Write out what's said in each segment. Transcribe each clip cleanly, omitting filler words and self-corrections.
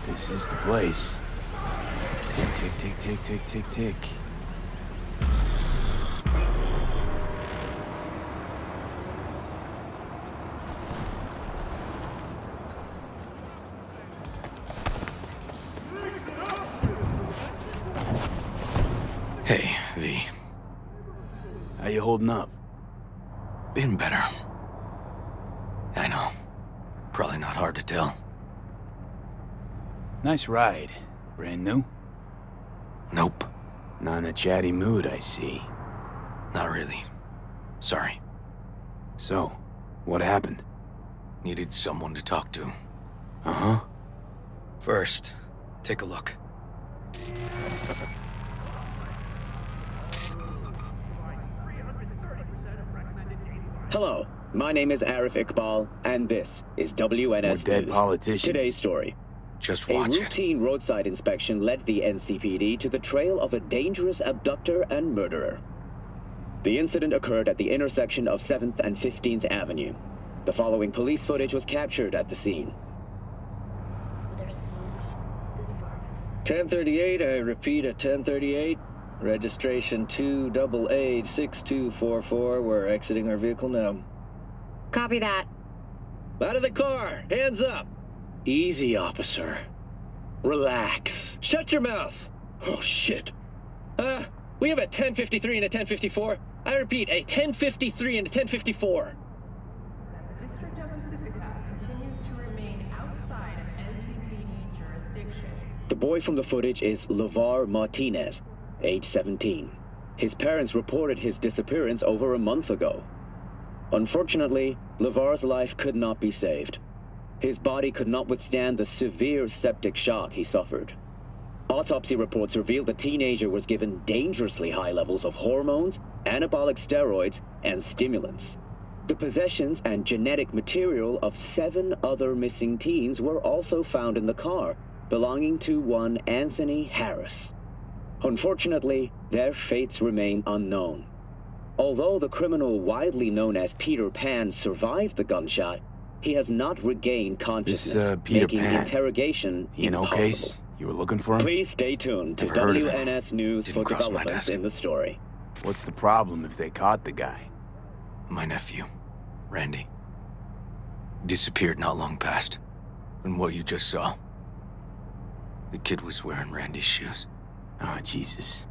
This is the place. Tick, tick, tick, tick, tick, tick, tick. Hey, V. How you holding up? Been better. I know. Probably not hard to tell. Nice ride. Brand new? Nope. Not in a chatty mood, I see. Not really. Sorry. So, what happened? Needed someone to talk to. Uh-huh. First, take a look. Hello, my name is Arif Iqbal, and this is WNS More dead News. politicians. Today's story. Just A watch it. routine roadside inspection led the NCPD to the trail of a dangerous abductor and murderer. The incident occurred at the intersection of 7th and 15th Avenue. The following police footage was captured at the scene. 1038, I repeat at 1038. Registration 2AA6244. We're exiting our vehicle now. Copy that. Out of the car! Hands up! Easy, officer. Relax. Shut your mouth! Oh, shit. We have a 1053 and a 1054. I repeat, a 1053 and a 1054. The District of Pacifica continues to remain outside of NCPD jurisdiction. The boy from the footage is LeVar Martinez, age 17. His parents reported his disappearance over a month ago. Unfortunately, LeVar's life could not be saved. His body could not withstand the severe septic shock he suffered. Autopsy reports revealed the teenager was given dangerously high levels of hormones, anabolic steroids, and stimulants. The possessions and genetic material of 7 other missing teens were also found in the car, belonging to one Anthony Harris. Unfortunately, their fates remain unknown. Although the criminal widely known as Peter Pan survived the gunshot, he has not regained consciousness, Peter making Pan. interrogation You-know impossible. case? You were looking for him? Please stay tuned to Never heard of him. WNS News Didn't for cross my developments desk. in the story. What's the problem if they caught the guy? My nephew, Randy. Disappeared not long past. And what you just saw. The kid was wearing Randy's shoes. Ah, Jesus.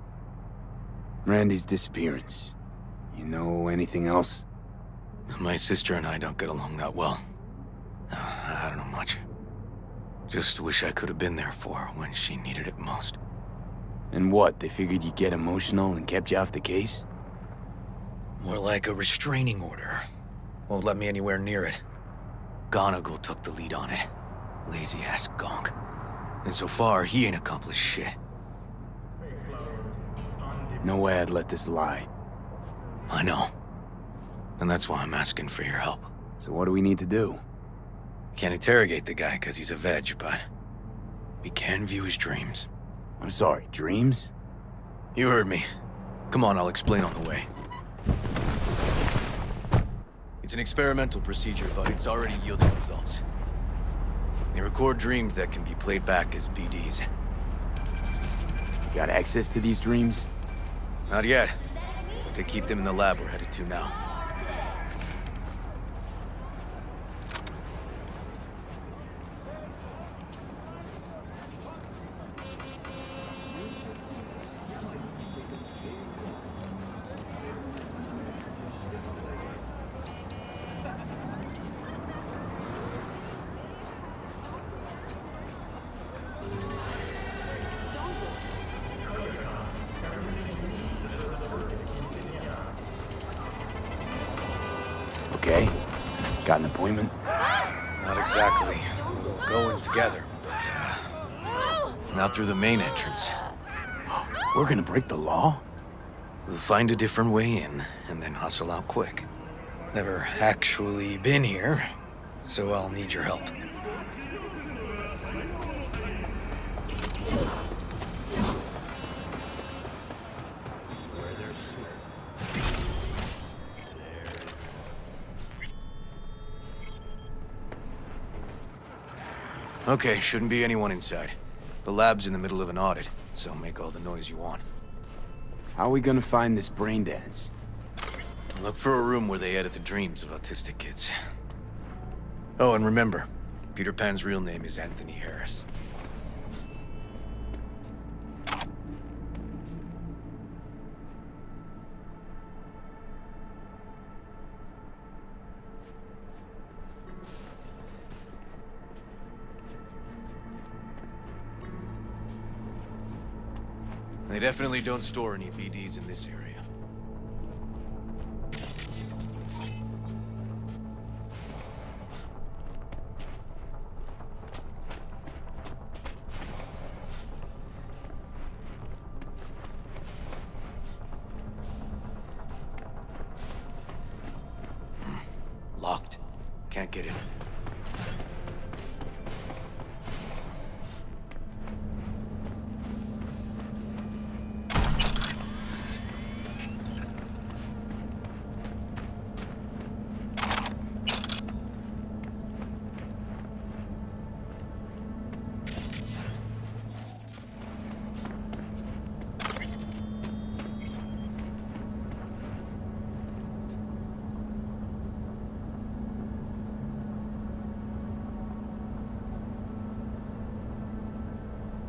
Randy's disappearance. You know anything else? My sister and I don't get along that well. I don't know much. Just wish I could have been there for her when she needed it most. And what, they figured you'd get emotional and kept you off the case? More like a restraining order. Won't let me anywhere near it. Gonigal took the lead on it. Lazy-ass gonk. And so far, he ain't accomplished shit. No way I'd let this lie. I know. And that's why I'm asking for your help. So what do we need to do? Can't interrogate the guy because he's a veg, but we can view his dreams. I'm sorry, dreams? You heard me. Come on, I'll explain on the way. It's an experimental procedure, but it's already yielding results. They record dreams that can be played back as PDs. You got access to these dreams? Not yet, but they keep them in the lab we're headed to now. Okay. Got an appointment? Not exactly. We'll go in together, but, not through the main entrance. We're gonna break the law? We'll find a different way in, and then hustle out quick. Never actually been here, so I'll need your help. Okay, shouldn't be anyone inside. The lab's in the middle of an audit, so make all the noise you want. How are we gonna find this brain dance? Look for a room where they edit the dreams of autistic kids. Oh, and remember, Peter Pan's real name is Anthony Harris. They definitely don't store any BDs in this area. Locked. Can't get in.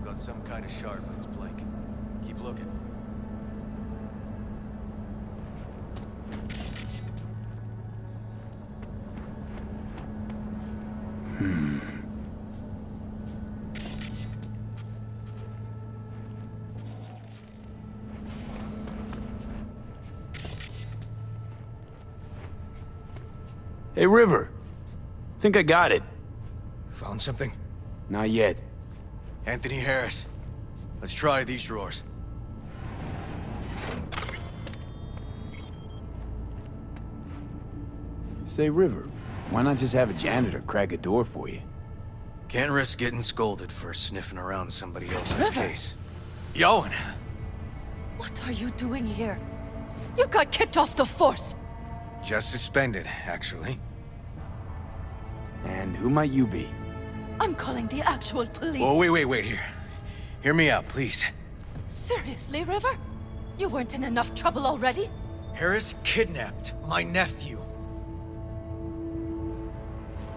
Got some kind of shard, but it's blank. Keep looking. Hey, River. Think I got it. Found something? Not yet. Anthony Harris. Let's try these drawers. Say, River, why not just have a janitor crack a door for you? Can't risk getting scolded for sniffing around somebody else's River. case. Yowen! What are you doing here? You got kicked off the force! Just suspended, actually. And who might you be? I'm calling the actual police. Oh, wait, here. Hear me out, please. Seriously, River? You weren't in enough trouble already? Harris kidnapped my nephew.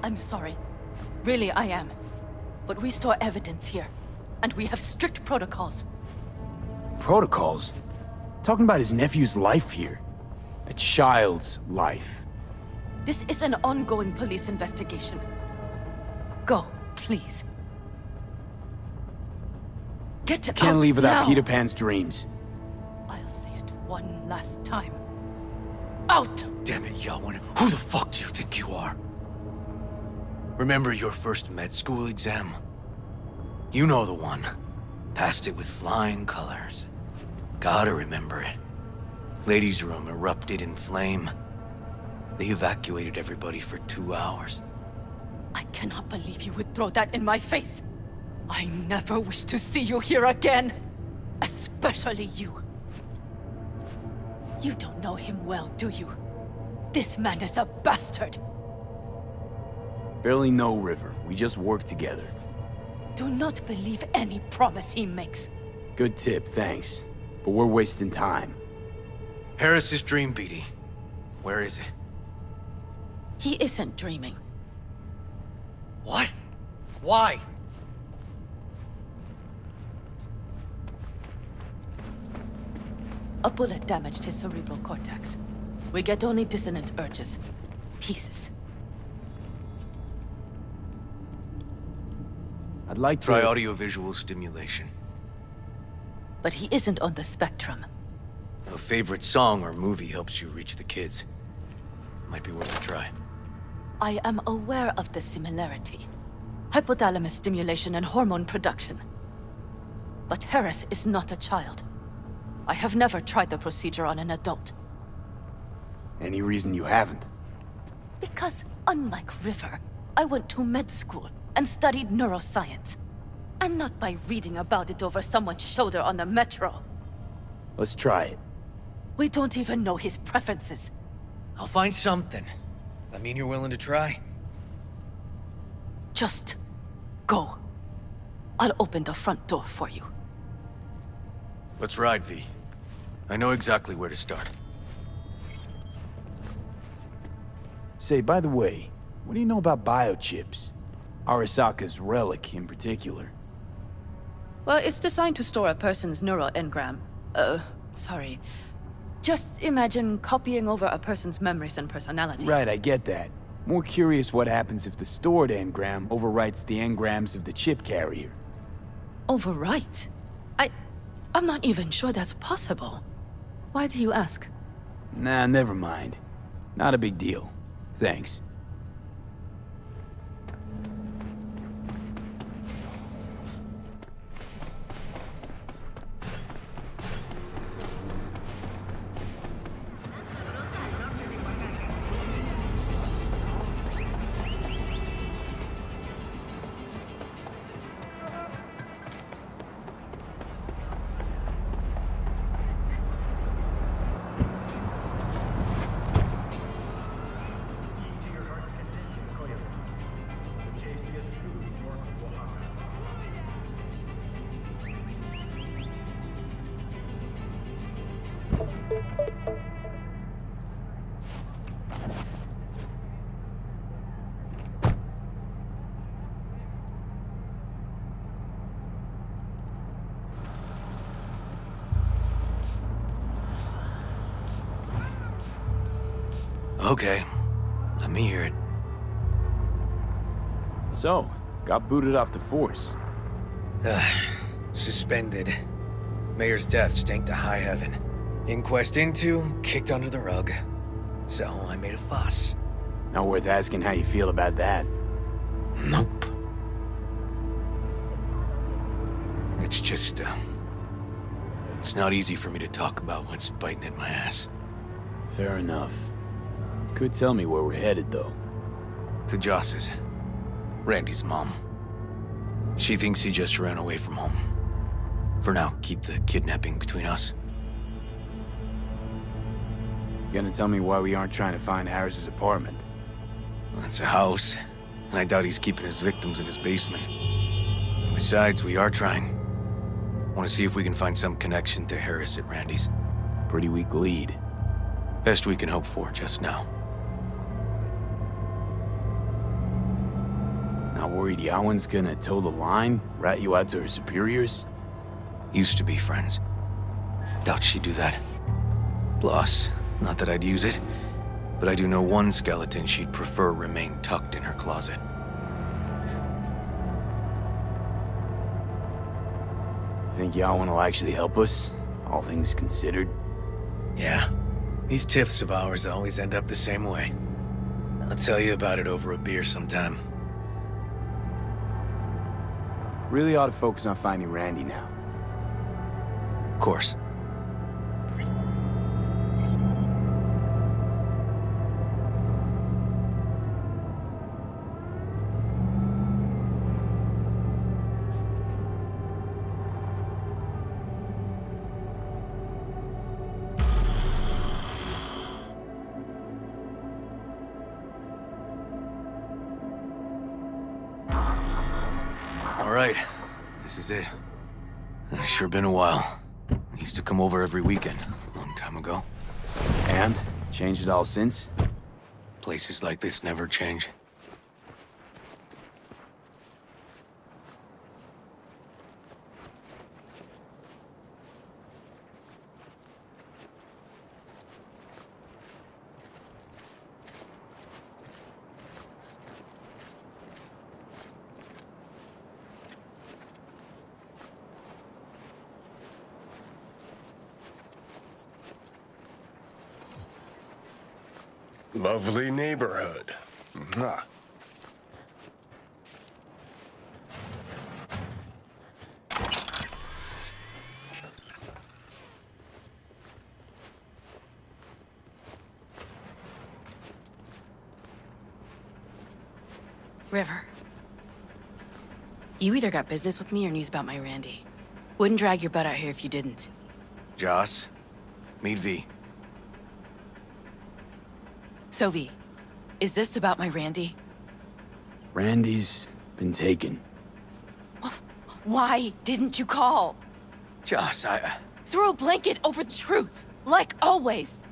I'm sorry. Really, I am. But we store evidence here. And we have strict protocols. Protocols? Talking about his nephew's life here. A child's life. This is an ongoing police investigation. Go, please. Get out Can't leave without now. Peter Pan's dreams. I'll say it one last time. Out! Damn it, Yowen. Who the fuck do you think you are? Remember your first med school exam? You know the one. Passed it with flying colors. Gotta remember it. Ladies' room erupted in flame. They evacuated everybody for 2 hours. I cannot believe you would throw that in my face. I never wish to see you here again. Especially you. You don't know him well, do you? This man is a bastard. Barely know River. We just work together. Do not believe any promise he makes. Good tip, thanks. But we're wasting time. Harris's dream, BD. Where is it? He isn't dreaming. What? Why? A bullet damaged his cerebral cortex. We get only dissonant urges. Pieces. I'd like to... Try audiovisual stimulation. But he isn't on the spectrum. A favorite song or movie helps you reach the kids. Might be worth a try. I am aware of the similarity. Hypothalamus stimulation and hormone production. But Harris is not a child. I have never tried the procedure on an adult. Any reason you haven't? Because, unlike River, I went to med school and studied neuroscience. And not by reading about it over someone's shoulder on the metro. Let's try it. We don't even know his preferences. I'll find something. That mean you're willing to try? Just go. I'll open the front door for you. Let's ride, V. I know exactly where to start. Say, by the way, what do you know about biochips? Arasaka's relic in particular. Well, it's designed to store a person's neural engram. Sorry. Just imagine copying over a person's memories and personality. Right, I get that. More curious what happens if the stored engram overwrites the engrams of the chip carrier. Overwrite? I'm not even sure that's possible. Why do you ask? Nah, never mind. Not a big deal. Thanks. Okay, let me hear it. So, got booted off the force. Suspended. Mayor's death stank to high heaven. Inquest into, kicked under the rug. So I made a fuss. Not worth asking how you feel about that. Nope. It's just, it's not easy for me to talk about what's biting at my ass. Fair enough. Could tell me where we're headed, though. To Joss's. Randy's mom. She thinks he just ran away from home. For now, keep the kidnapping between us. Gonna tell me why we aren't trying to find Harris's apartment? That's a house, and I doubt he's keeping his victims in his basement. And besides, we are trying. Want to see if we can find some connection to Harris at Randy's. Pretty weak lead. Best we can hope for just now. Not worried Yawen's gonna toe the line? Rat you out to her superiors? Used to be friends. Doubt she'd do that. Plus, not that I'd use it, but I do know one skeleton she'd prefer remain tucked in her closet. Think Yawen will actually help us? All things considered? Yeah. These tiffs of ours always end up the same way. I'll tell you about it over a beer sometime. Really ought to focus on finding Randy now. Of course. All right, this is it. It's sure been a while. I used to come over every weekend, a long time ago. And? Changed it all since? Places like this never change. Lovely neighborhood. Mwah. River. You either got business with me or news about my Randy. Wouldn't drag your butt out here if you didn't. Joss, meet V. So, V, is this about my Randy? Randy's been taken. Why didn't you call? Joss, Throw a blanket over the truth, like always.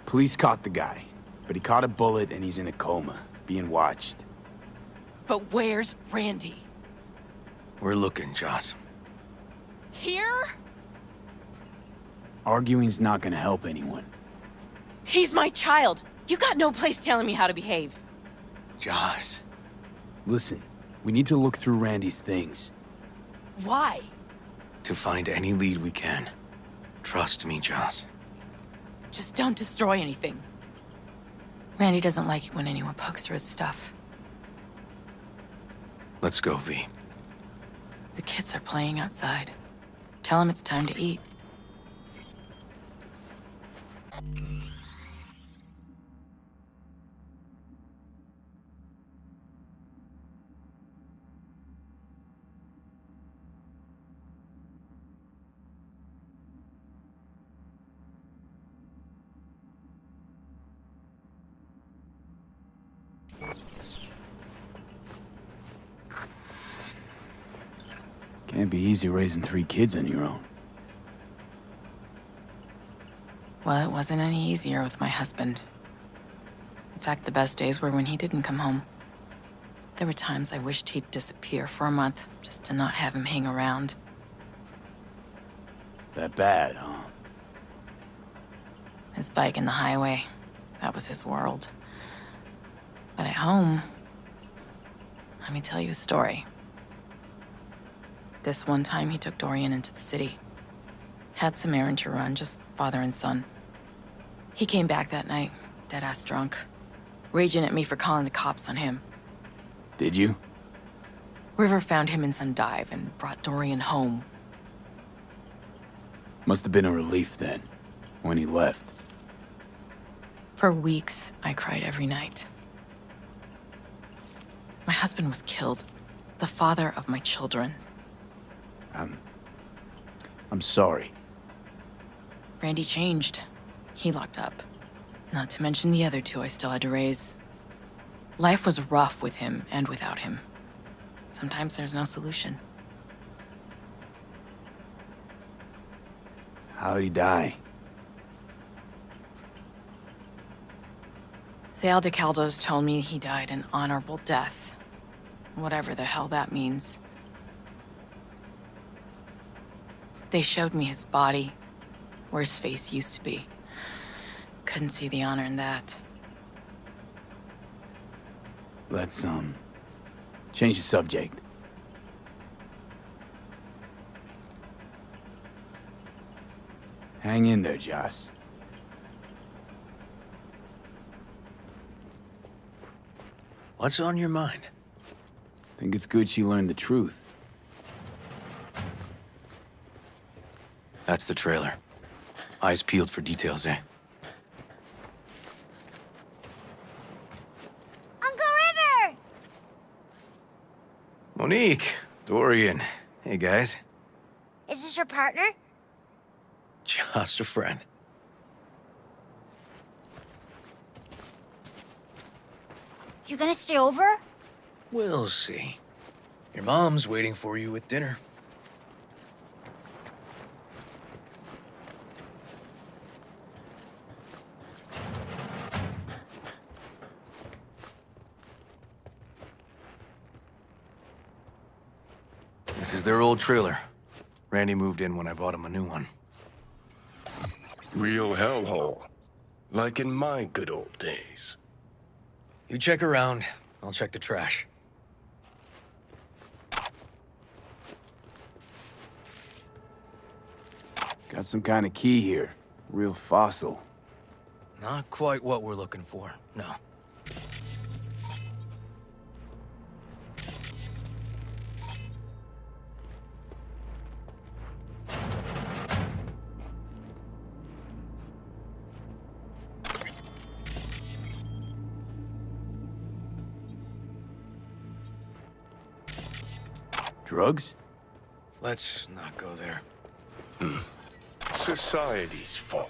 Police caught the guy, but he caught a bullet and he's in a coma, being watched. But where's Randy? we're looking, Joss. Here? Arguing's not gonna help anyone. He's my child. You got no place telling me how to behave. Joss. Listen, we need to look through Randy's things. Why? To find any lead we can. Trust me, Joss. Just don't destroy anything. Randy doesn't like it when anyone pokes through his stuff. Let's go, V. The kids are playing outside. Tell them it's time to eat. Can't be easy raising 3 kids on your own. Well, it wasn't any easier with my husband. In fact, the best days were when he didn't come home. There were times I wished he'd disappear for a month, just to not have him hang around. That bad, huh? His bike in the highway, that was his world. But at home, let me tell you a story. This one time he took Dorian into the city. Had some errand to run, just father and son. He came back that night, dead-ass drunk, raging at me for calling the cops on him. Did you? River found him in some dive and brought Dorian home. Must have been a relief then, when he left. For weeks, I cried every night. My husband was killed, the father of my children. I'm sorry. Randy changed. He locked up. Not to mention the other 2 I still had to raise. Life was rough with him and without him. Sometimes there's no solution. How'd he die? The Aldecaldos told me he died an honorable death. Whatever the hell that means. They showed me his body, where his face used to be. Couldn't see the honor in that. Let's, change the subject. Hang in there, Joss. What's on your mind? Think it's good she learned the truth. That's the trailer. Eyes peeled for details, eh? Uncle River! Monique, Dorian. Hey, guys. Is this your partner? Just a friend. You gonna stay over? We'll see. Your mom's waiting for you with dinner. This is their old trailer. Randy moved in when I bought him a new one. Real hellhole. Like in my good old days. You check around, I'll check the trash. Got some kind of key here. Real fossil. Not quite what we're looking for, no. Drugs? Let's not go there. Society's fault.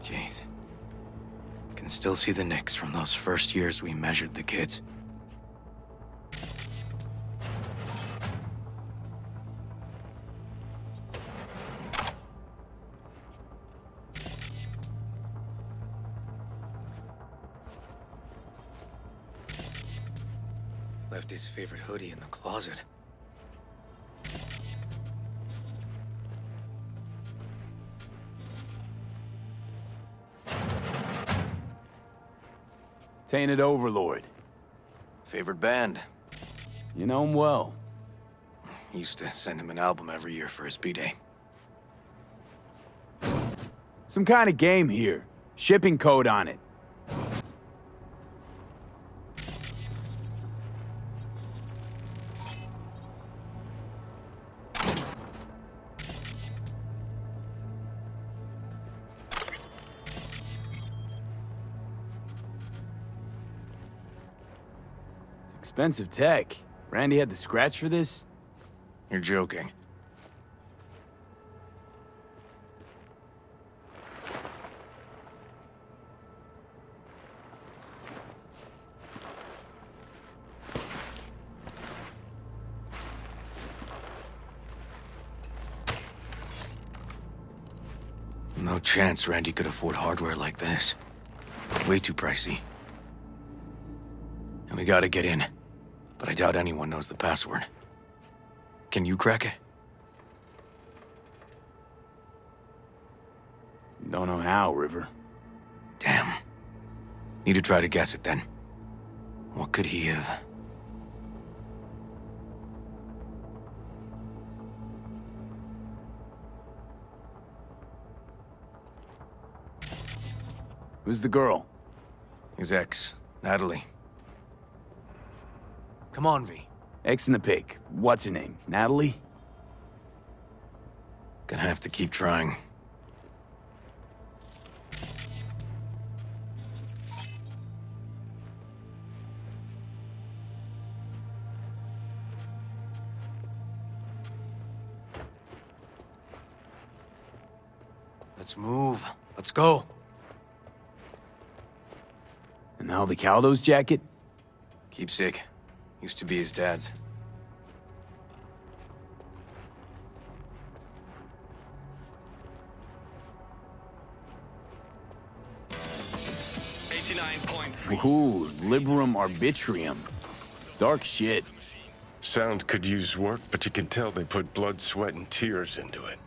Jeez. can still see the nicks from those first years we measured the kids. Left his favorite hoodie in the closet. Tainted Overlord. Favorite band. You know him well. Used to send him an album every year for his B-Day. Some kind of game here. Shipping code on it. Expensive tech. Randy had the scratch for this? You're joking. No chance Randy could afford hardware like this. Way too pricey. And we gotta get in. But I doubt anyone knows the password. Can you crack it? Don't know how, River. Damn. Need to try to guess it then. What could he have... Who's the girl? His ex, Natalie. Come on, V. X in the pic. What's her name? Natalie? Gonna have to keep trying. Let's move. Let's go. And now the Caldo's jacket? Keepsake. Used to be his dad's. Ooh, Liberum Arbitrium. Dark shit. Sound could use work, but you can tell they put blood, sweat, and tears into it.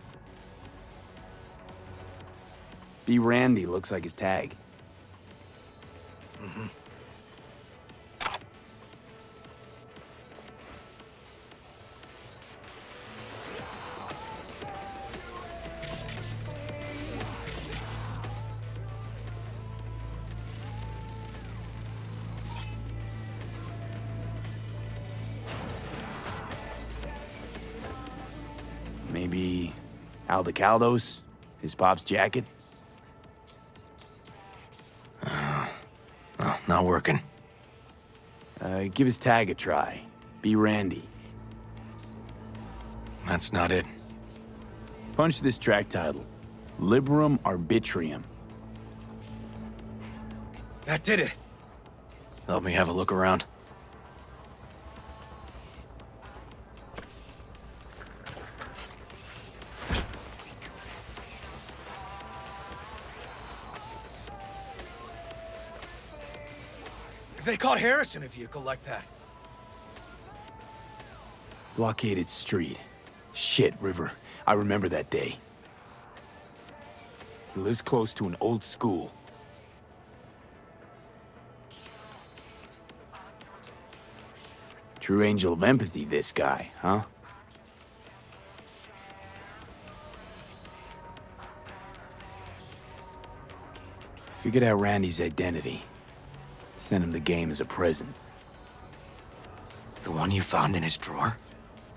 B. Randy looks like his tag. Mm-hmm. Maybe Aldecaldos? His pop's jacket? Oh, not working. Give his tag a try. Be Randy. That's not it. Punch this track title. Liberum Arbitrium. That did it. Help me have a look around. If they caught Harris in a vehicle like that. Blockaded street. Shit, River. I remember that day. He lives close to an old school. True angel of empathy, this guy, huh? Figured out Randy's identity. Sent him the game as a present. The one you found in his drawer?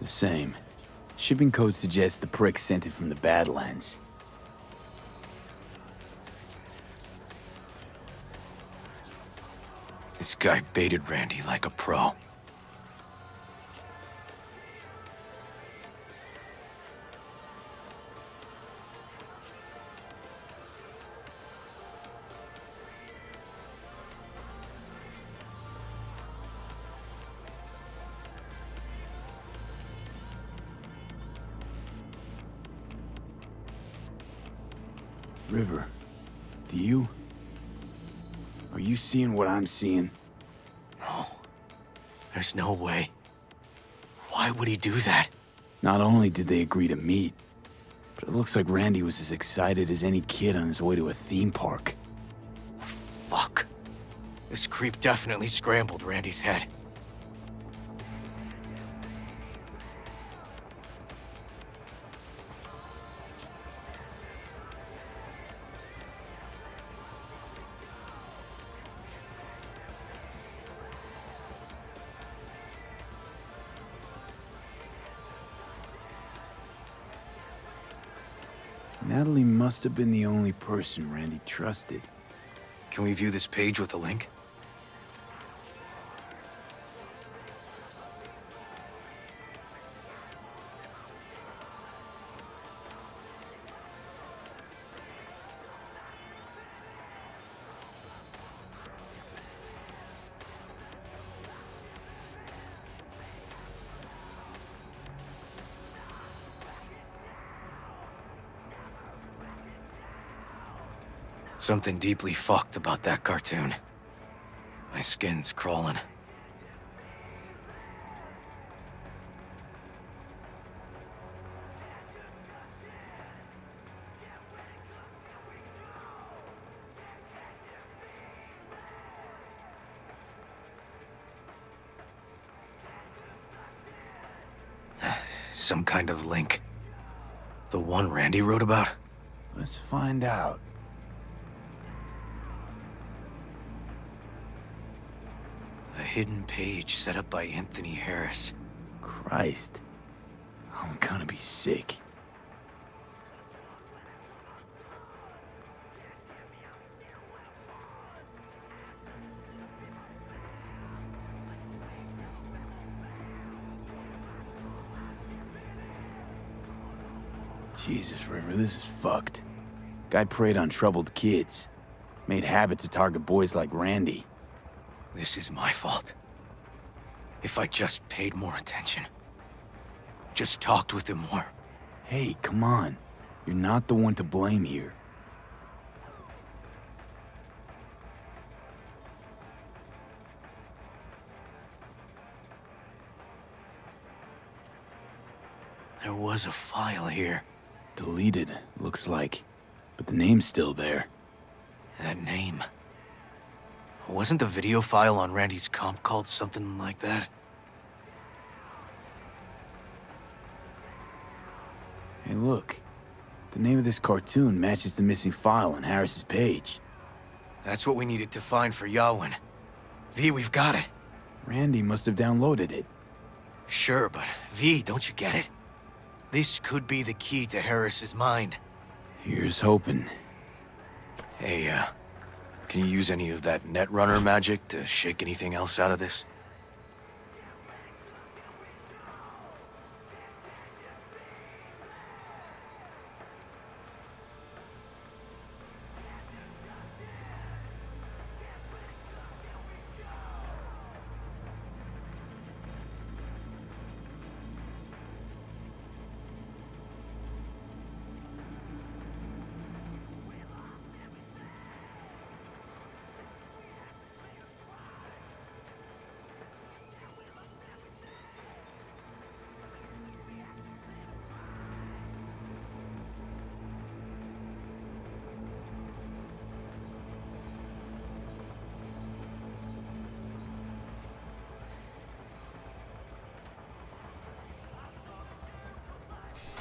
The same. Shipping code suggests the prick sent it from the Badlands. This guy baited Randy like a pro. River, do you... Are you seeing what I'm seeing? No. There's no way. Why would he do that? Not only did they agree to meet, but it looks like Randy was as excited as any kid on his way to a theme park. Fuck. This creep definitely scrambled Randy's head. Natalie must have been the only person Randy trusted. Can we view this page with a link? Something deeply fucked about that cartoon. My skin's crawling. Some kind of link. The one Randy wrote about? Let's find out. A hidden page set up by Anthony Harris. Christ. I'm gonna be sick. Jesus, River, this is fucked. Guy preyed on troubled kids. Made habit to target boys like Randy. This is my fault. If I just paid more attention. Just talked with him more. Hey, come on. You're not the one to blame here. There was a file here. Deleted, looks like. But the name's still there. That name. Wasn't the video file on Randy's comp called something like that? Hey, look. The name of this cartoon matches the missing file on Harris's page. That's what we needed to find for Yawin. V, we've got it. Randy must have downloaded it. Sure, but V, don't you get it? This could be the key to Harris's mind. Here's hoping. Hey, can you use any of that Netrunner magic to shake anything else out of this?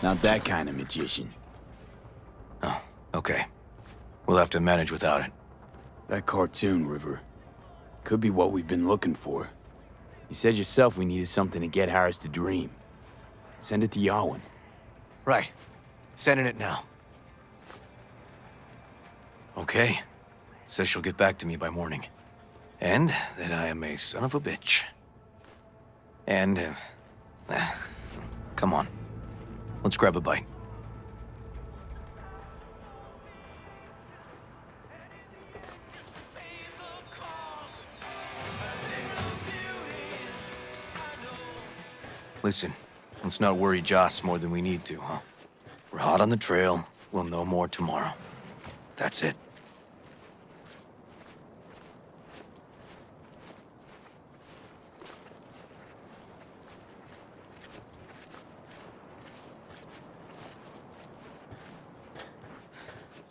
Not that kind of magician. Oh, okay. We'll have to manage without it. That cartoon, River. Could be what we've been looking for. You said yourself we needed something to get Harris to dream. Send it to Yawin. Right. Sending it now. Okay. Says she'll get back to me by morning. And that I am a son of a bitch. And, come on. Let's grab a bite. Listen, let's not worry Joss more than we need to, huh? We're hot on the trail. We'll know more tomorrow. That's it.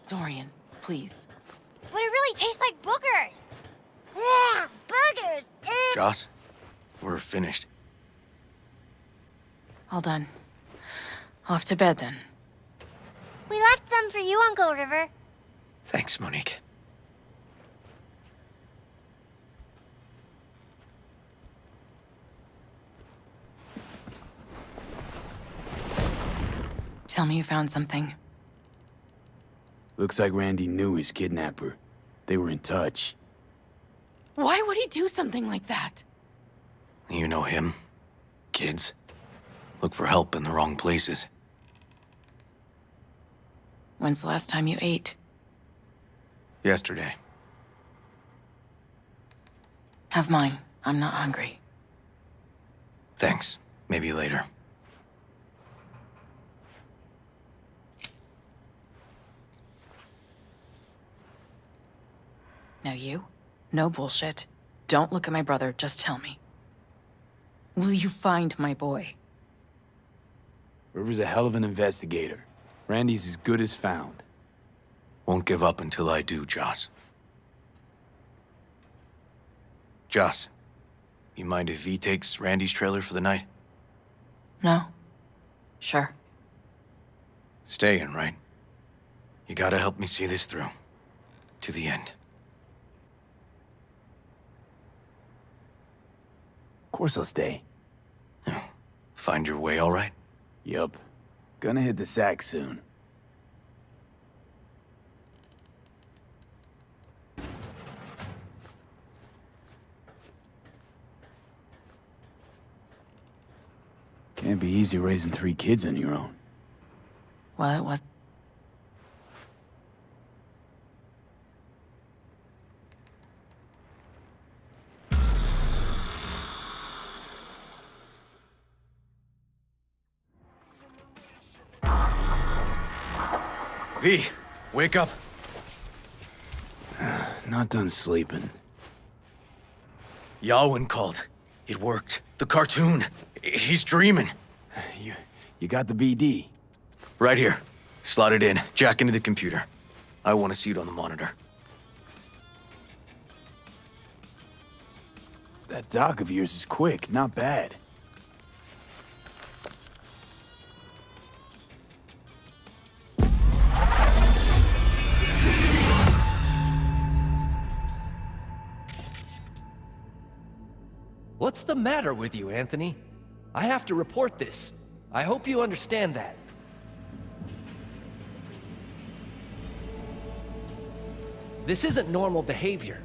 Dorian, please. But it really tastes like boogers. Yeah, boogers. Joss, we're finished. All done. Off to bed, then. We left some for you, Uncle River. Thanks, Monique. Tell me you found something. Looks like Randy knew his kidnapper. They were in touch. Why would he do something like that? You know him. Kids. Look for help in the wrong places. When's the last time you ate? Yesterday. Have mine. I'm not hungry. Thanks. Maybe later. Now you? No bullshit. Don't look at my brother, just tell me. Will you find my boy? River's a hell of an investigator. Randy's as good as found. Won't give up until I do, Joss. Joss, you mind if V takes Randy's trailer for the night? No? Sure. Staying, right? You gotta help me see this through. To the end. Of course I'll stay. Find your way all right? Yup. Gonna hit the sack soon. Can't be easy raising 3 kids on your own. Well, it was. V, wake up. Not done sleeping. Yawin called. It worked. The cartoon. He's dreaming. You got the BD? Right here. Slot it in. Jack into the computer. I want to see it on the monitor. That doc of yours is quick, not bad. What's the matter with you, Anthony? I have to report this. I hope you understand that. This isn't normal behavior.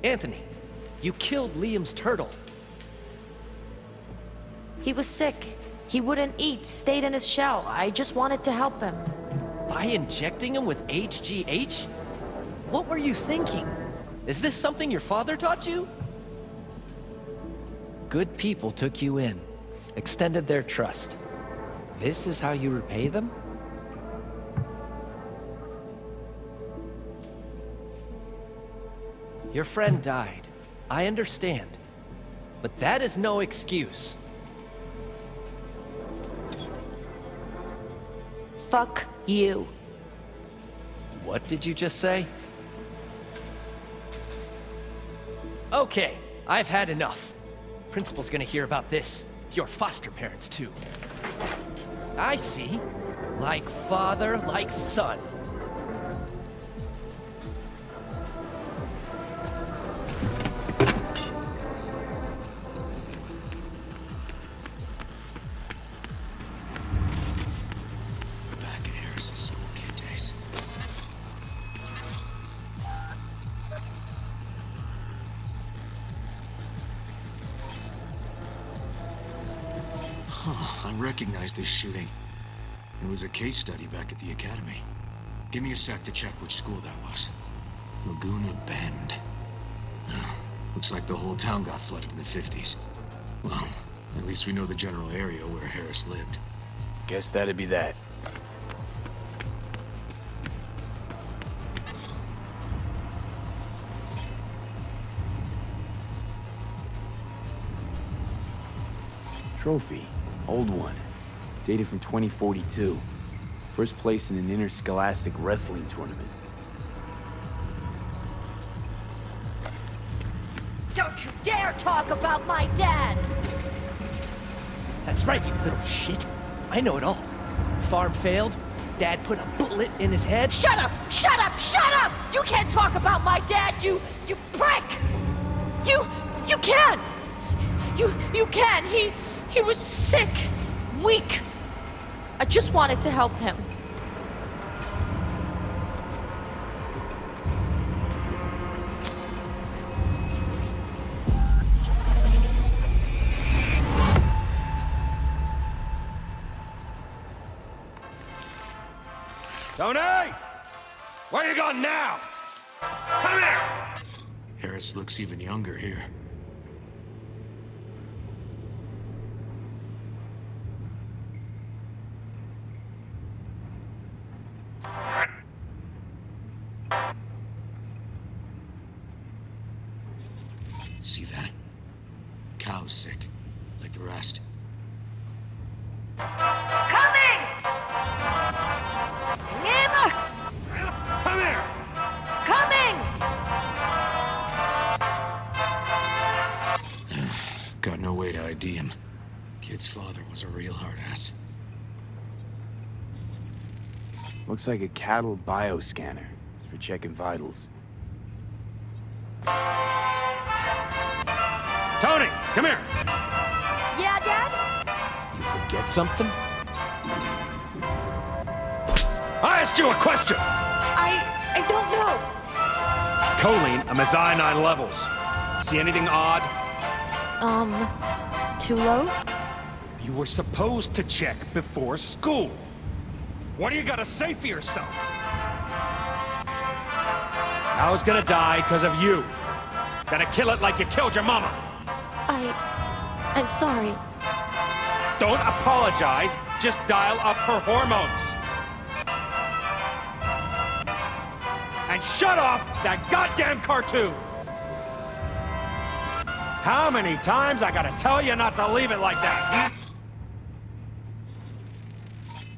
Anthony, you killed Liam's turtle. He was sick. He wouldn't eat, stayed in his shell. I just wanted to help him. By injecting him with HGH? What were you thinking? Is this something your father taught you? Good people took you in, extended their trust. This is how you repay them? Your friend died. I understand. But that is no excuse. Fuck you. What did you just say? Okay, I've had enough. Principal's gonna hear about this. Your foster parents, too. I see. Like father, like son. Back in Harris's school kid days. I recognize this shooting. It was a case study back at the academy. Give me a sec to check which school that was. Laguna Bend. Looks like the whole town got flooded in the 50s. Well, at least we know the general area where Harris lived. Guess that'd be that. Trophy. Old one. Dated from 2042. First place in an interscholastic wrestling tournament. Don't you dare talk about my dad! That's right, you little shit. I know it all. Farm failed. Dad put a bullet in his head. Shut up! Shut up! Shut up! You can't talk about my dad, you prick! You can! You can! He was sick, weak. I just wanted to help him. Tony! Where you going now? Come here! Harris looks even younger here. See that? Cow's sick, like the rest. Coming! Emma! Come here! Coming! Got no way to ID him. Kid's father was a real hard ass. Looks like a cattle bioscanner. It's for checking vitals. Tony, come here! Yeah, Dad? You forget something? I asked you a question! I don't know. Choline and methionine levels. See anything odd? Too low? You were supposed to check before school. What do you gotta say for yourself? Cow's gonna die because of you. Gotta kill it like you killed your mama. I'm sorry. Don't apologize, just dial up her hormones. And shut off that goddamn cartoon! How many times I gotta tell you not to leave it like that?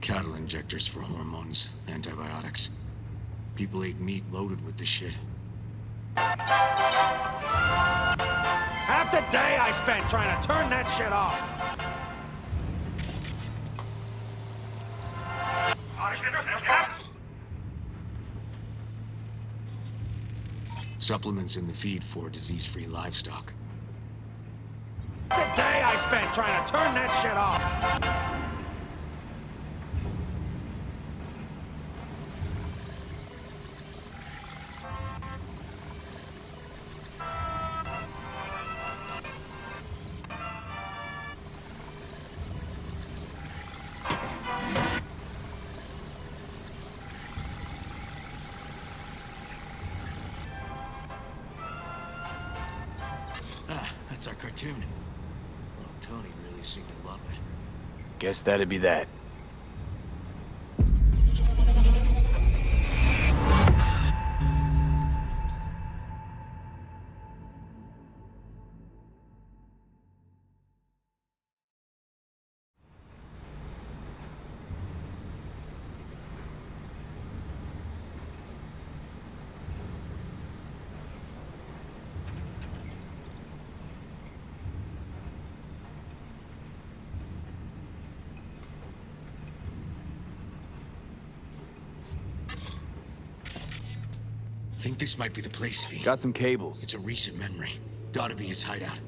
Cattle injectors for hormones, antibiotics. People ate meat loaded with this shit. Half the day I spent trying to turn that shit off. Supplements in the feed for disease-free livestock. The day I spent trying to turn that shit off. That's our cartoon. Well, Tony really seemed to love it. Guess that'd be that. Think this might be the place, V. Got some cables. It's a recent memory. Gotta be his hideout.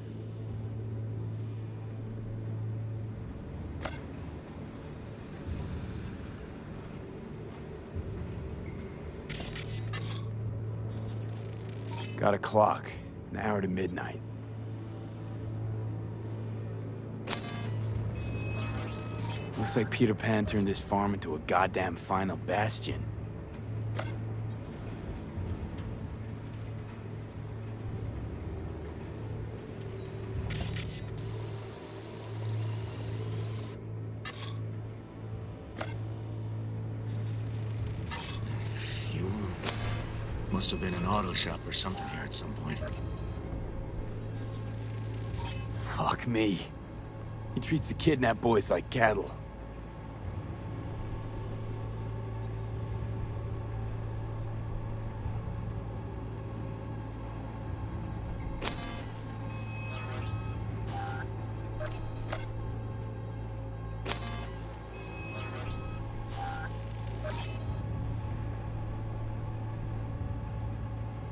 Got a clock. An hour to midnight. Looks like Peter Pan turned this farm into a goddamn final bastion. Must have been an auto shop or something here at some point. Fuck me. He treats the kidnapped boys like cattle.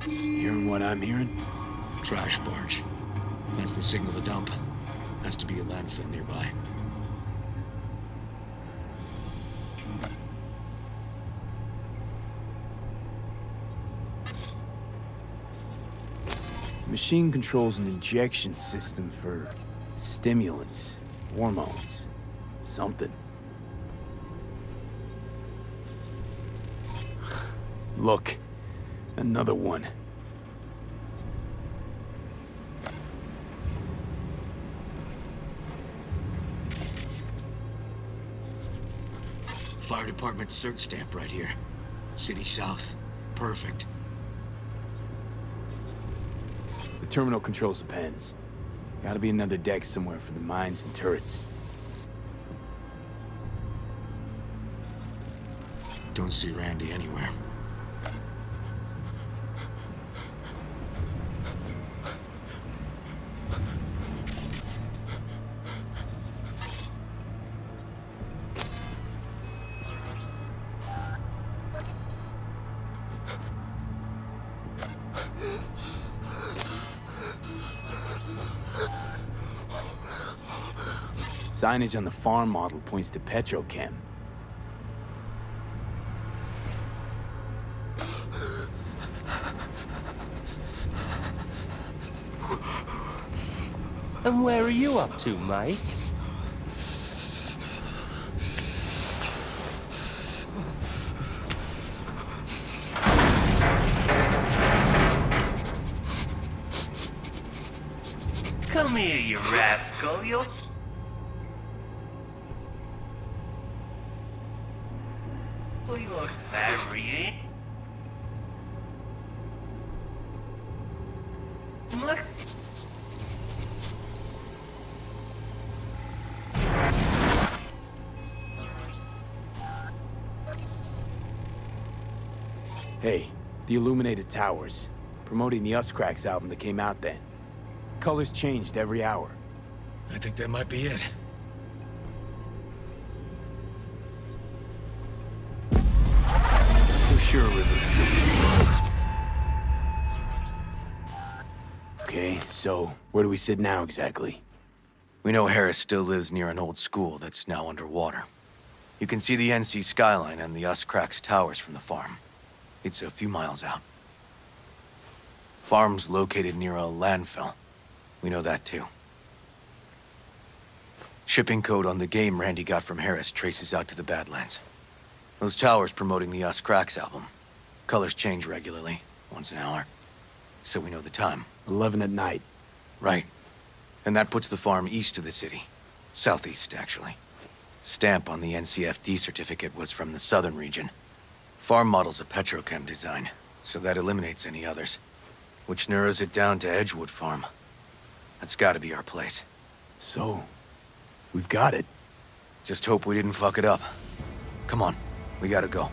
Hearing what I'm hearing? Trash barge. That's the signal to dump. Has to be a landfill nearby. Machine controls an injection system for stimulants, hormones, something. Look, another one. Fire department search stamp right here. City South. Perfect. The terminal controls the pens. Gotta be another deck somewhere for the mines and turrets. Don't see Randy anywhere. Signage on the farm model points to Petrochem. And where are you up to, Mike? Come here, you rascal. You're... You're sorry. Look. Hey, the Illuminated Towers. Promoting the Us Cracks album that came out then. Colors changed every hour. I think that might be it. So sure, River. Okay, so where do we sit now exactly? We know Harris still lives near an old school that's now underwater. You can see the NC skyline and the Us Cracks towers from the farm. It's a few miles out. Farm's located near a landfill. We know that too. Shipping code on the game Randy got from Harris traces out to the Badlands. Those towers promoting the Us Cracks album. Colors change regularly, once an hour. So we know the time. 11 at night. Right. And that puts the farm east of the city. Southeast, actually. Stamp on the NCFD certificate was from the southern region. Farm model's a Petrochem design, so that eliminates any others. Which narrows it down to Edgewood Farm. That's gotta be our place. So, we've got it. Just hope we didn't fuck it up. Come on, we gotta go.